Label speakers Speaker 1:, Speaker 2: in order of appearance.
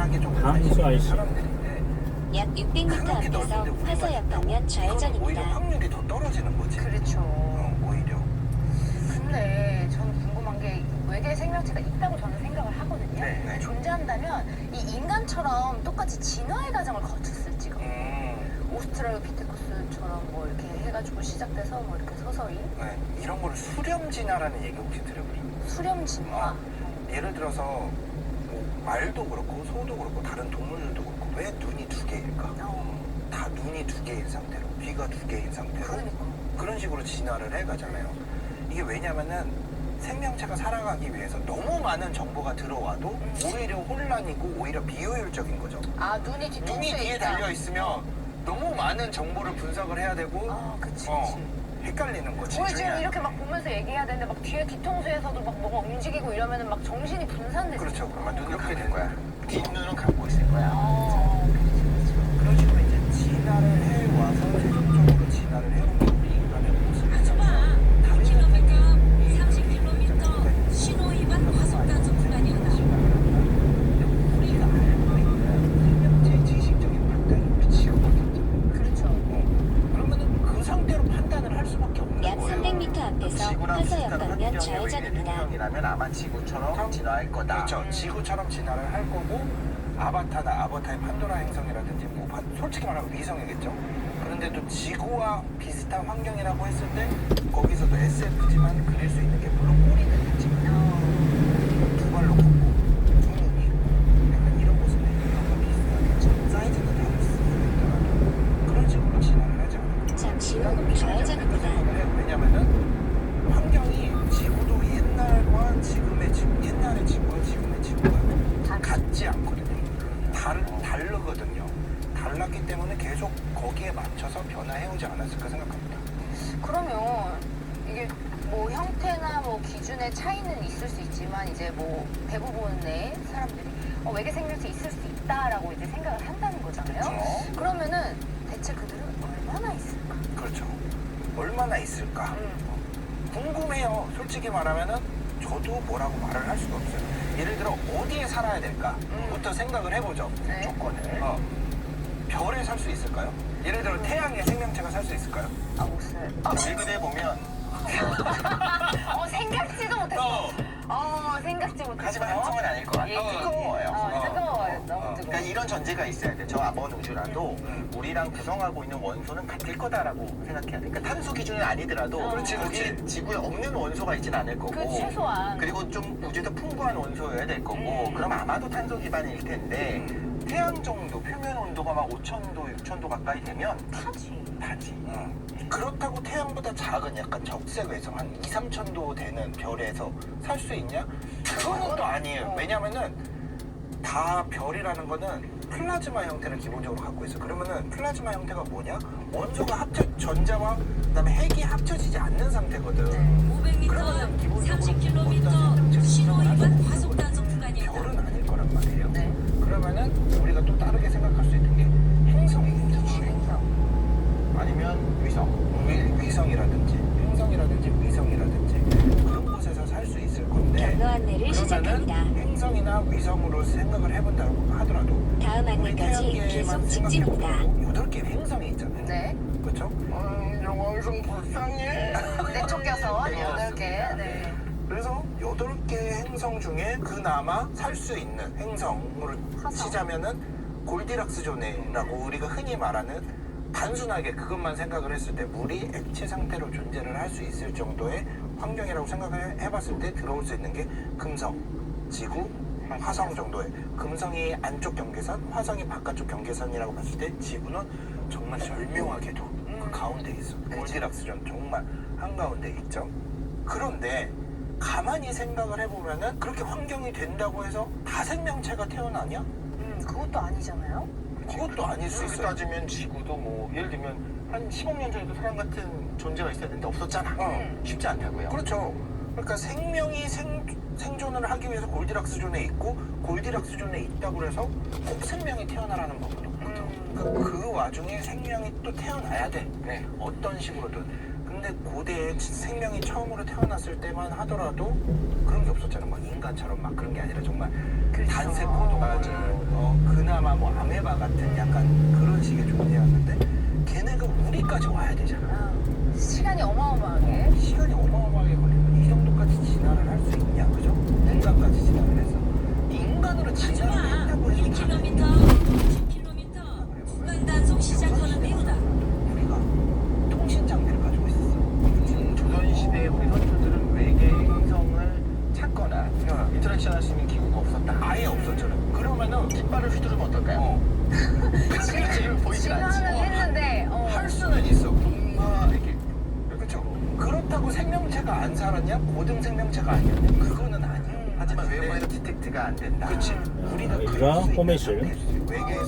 Speaker 1: 비슷하게 좀
Speaker 2: 함수 아이씨.
Speaker 1: 사람들인데
Speaker 3: 약 600m 앞에서 화서역 방면 좌회전입니다.
Speaker 1: 오히려 확률이 더 떨어지는 거지.
Speaker 4: 그렇죠.
Speaker 1: 오히려.
Speaker 4: 근데 저는 궁금한 게 외계 생명체가 있다고 저는 생각을 하거든요.
Speaker 1: 네.
Speaker 4: 존재한다면 이 인간처럼 똑같이 진화의 과정을 거쳤을지가. 오스트랄로피테쿠스처럼 뭐 이렇게 해가지고 시작돼서 뭐 이렇게 서서히
Speaker 1: 네. 이런 거를 수렴진화라는 얘기 혹시 들어보셨나요?
Speaker 4: 수렴 진화.
Speaker 1: 예를 들어서 뭐 말도 그렇고 소도 그렇고 다른 동물들도 그렇고 왜 눈이 두 개일까? 다 눈이 두 개인 상태로 귀가 두 개인 상태로
Speaker 4: 그러니까.
Speaker 1: 그런 식으로 진화를 해가잖아요. 이게 왜냐면은 생명체가 살아가기 위해서 너무 많은 정보가 들어와도 오히려 혼란이고 오히려 비효율적인 거죠.
Speaker 4: 아 눈이
Speaker 1: 눈이
Speaker 4: 뒤통수에
Speaker 1: 뒤에
Speaker 4: 있다.
Speaker 1: 달려 있으면 너무 많은 정보를 분석을 해야 되고
Speaker 4: 아 그치.
Speaker 1: 헷갈리는 거지.
Speaker 4: 우리 지금 이렇게 막 보면서 얘기해야 되는데 막 뒤에 뒤통수에서도 막 뭐가 움직이고 이러면은 막 정신이 분산되지.
Speaker 1: 그렇죠. 그러면 눈을 감게 된 거야. 뒷눈은 감고 있을 거야.
Speaker 4: 그렇지.
Speaker 1: 그런 식으로 이제 진화를 해와서 최종적으로 진화를 해온 게 우리 인간의 모습이잖아요. 다른
Speaker 5: 킬로미터 30km 신호 위반 과속 단속 구간이었다.
Speaker 1: 우리가 알고 있는 생명체의 지식적인 판단이 우리 지구거든요.
Speaker 4: 그렇죠.
Speaker 1: 그러면은 그 상태로 판단을 할 수밖에 없는
Speaker 3: 약
Speaker 1: 거예요.
Speaker 3: 300m 앞에서 화서역 방면 좌회전입니다.
Speaker 6: 행성이라면 아마 지구처럼 진화할 거다.
Speaker 1: 그렇죠. 지구처럼 진화를 할 거고 아바타나 아바타의 판도라 행성이라든지 뭐 솔직히 말하면 위성이겠죠. 그런데 또 지구와 비슷한 환경이라고 했을 때 거기서도 SF지만 그릴 수 있는 게 물론 꼬리는 있지만 두 발로 걷고 두 눈이 있고 약간 이런 모습이 인간과 비슷하게 사이즈는 다를 수 있더라도 그런 식으로 진화를 하지 않아요.
Speaker 3: 잠시 후 좌회전입니다.
Speaker 1: 왜냐면은 환경이 지구도 옛날과 지금의 지구, 옛날의 지구와 지금의 지구가 같지 않거든요. 다르거든요. 달랐기 때문에 계속 거기에 맞춰서 변화해오지 않았을까 생각합니다.
Speaker 4: 그러면 이게 뭐 형태나 뭐 기준의 차이는 있을 수 있지만 이제 뭐 대부분의 사람들이 외계 생명체 있을 수 있다라고 이제 생각을 한다는 거잖아요.
Speaker 1: 그렇죠.
Speaker 4: 그러면은 대체 그들은 얼마나 있을까?
Speaker 1: 그렇죠. 얼마나 있을까? 궁금해요. 솔직히 말하면은 저도 뭐라고 말을 할 수가 없어요. 예를 들어 어디에 살아야 될까부터 생각을 해보죠.
Speaker 4: 네.
Speaker 1: 조건을. 별에 살 수 있을까요? 예를 들어 태양에 생명체가 살 수 있을까요?
Speaker 4: 아 못을.
Speaker 6: 최근에 보면
Speaker 4: 생각지도 못했어. 생각지 못했어.
Speaker 6: 하지만 행성은 아닐 것 같아요.
Speaker 4: 예.
Speaker 6: 뜨거워요.
Speaker 4: 뜨거워요. 너무 뜨거워.
Speaker 6: 그러니까 이런 전제가 있어야 돼. 저 먼 우주라도 우리랑 구성하고 있는 원소는 같을 거다라고 생각해야 돼. 그러니까 탄소 기준은 아니더라도
Speaker 1: 그렇지,
Speaker 6: 거기
Speaker 1: 그렇지.
Speaker 6: 지구에 없는 원소가 있진 않을 거고.
Speaker 4: 그 최소한.
Speaker 6: 그리고 좀 우주에서 풍부한 원소여야 될 거고. 그럼 아마도 탄소 기반일 텐데 태양 정도 표면 온도가 막 5,000도, 6,000도 가까이 되면
Speaker 4: 타지.
Speaker 6: 타지.
Speaker 1: 그렇다고 태양보다 작은 약간 적색 외성 한 2, 3천도 되는 별에서 살 수 있냐? 그거는 또 아니에요. 왜냐면은 다 별이라는 거는 플라즈마 형태를 기본적으로 갖고 있어. 그러면은 플라즈마 형태가 뭐냐? 원소가 전자와 그다음에 핵이 합쳐지지 않는 상태거든.
Speaker 5: 500m 30km 신호 위반 과속 단속 구간이었다.
Speaker 1: 별은 아닐 거란 말이에요.
Speaker 4: 네.
Speaker 1: 그러면은 우리가 또 다르게 생각할 수 있는 게 행성이겠죠.
Speaker 6: 아니면 위성.
Speaker 1: 위성이라든지 행성이라든지 위성이라든지 그런 곳에서 살 수 있을 건데
Speaker 3: 경로 안내를 시작합니다.
Speaker 1: 행성이나 위성으로 생각을 해본다고 하더라도
Speaker 3: 다음
Speaker 1: 우리
Speaker 3: 안내까지
Speaker 1: 태양계만
Speaker 3: 계속 직진입니다.
Speaker 1: 생각해보면 8개의 행성이 있잖아요.
Speaker 4: 네.
Speaker 1: 그렇죠? 원성 불쌍해.
Speaker 4: 내쫓겨서 8개. 네.
Speaker 1: 그래서 8개의 행성 중에 그나마 살 수 있는 행성으로 치자면은 골디락스 존이라고 우리가 흔히 말하는 단순하게 그것만 생각을 했을 때 물이 액체 상태로 존재를 할 수 있을 정도의 환경이라고 생각을 해봤을 때 들어올 수 있는 게 금성, 지구, 화성 정도의 금성이 안쪽 경계선, 화성이 바깥쪽 경계선이라고 봤을 때 지구는 정말 절묘하게도 그 가운데 있어. 골디락스 존 정말 한가운데 있죠. 그런데 가만히 생각을 해보면은 그렇게 환경이 된다고 해서 다 생명체가 태어나냐?
Speaker 4: 그것도 아니잖아요.
Speaker 1: 그것도 아닐 수
Speaker 6: 그렇게
Speaker 1: 있어요.
Speaker 6: 따지면 지구도 뭐 예를 들면 한 10억 년 전에도 사람 같은 존재가 있어야 되는데 없었잖아. 쉽지 않다고요.
Speaker 1: 그렇죠. 그러니까 생명이 생존을 하기 위해서 골디락스 존에 있고 골디락스 존에 있다고 해서 꼭 생명이 태어나라는 법은 없거든. 그러니까 그 와중에 생명이 또 태어나야 돼.
Speaker 6: 네.
Speaker 1: 어떤 식으로든. 근데 고대에 생명이 처음으로 태어났을 때만 하더라도 그런 게 없었잖아. 막 인간처럼 막 그런 게 아니라 정말 단세포도 맞아요. 그나마 뭐 아메바 같은 약간 그런 식의 존재였는데 걔네가 우리까지 와야 되잖아.
Speaker 4: 시간이 어마어마하게.
Speaker 1: 시간이 어마어마하게 걸리면 이 정도까지 진화를 할 수 있냐, 그죠? 인간까지 진화를 해서 인간으로 진화를
Speaker 5: 하지마.
Speaker 1: 했다고 해서
Speaker 5: 6km, 10km 구간 단속 시작하는 이유다.
Speaker 1: 우리가 통신 장비를 가지고 있었어. 조선시대에 우리 선조들은 외계 행성을 찾거나 인터랙션 할 수 있는 기구가 없었다. 아예 없었잖아. 그러면은 깃발을 휘두르면 어떨까요? 지금 보이진 않지.
Speaker 4: 진화는 했는데
Speaker 1: 할 수는 있어. 뭔가 이렇게 그렇죠. 그렇다고 생명체가 안 살았냐? 고등 생명체가 아니었냐? 그거는 아니야. 하지만 외부에서 디텍트가 안 된다. 그렇지. 우리가
Speaker 2: 얘가
Speaker 1: 그럴 수 있는
Speaker 2: 포맷을
Speaker 1: 상태였어요. 외계에서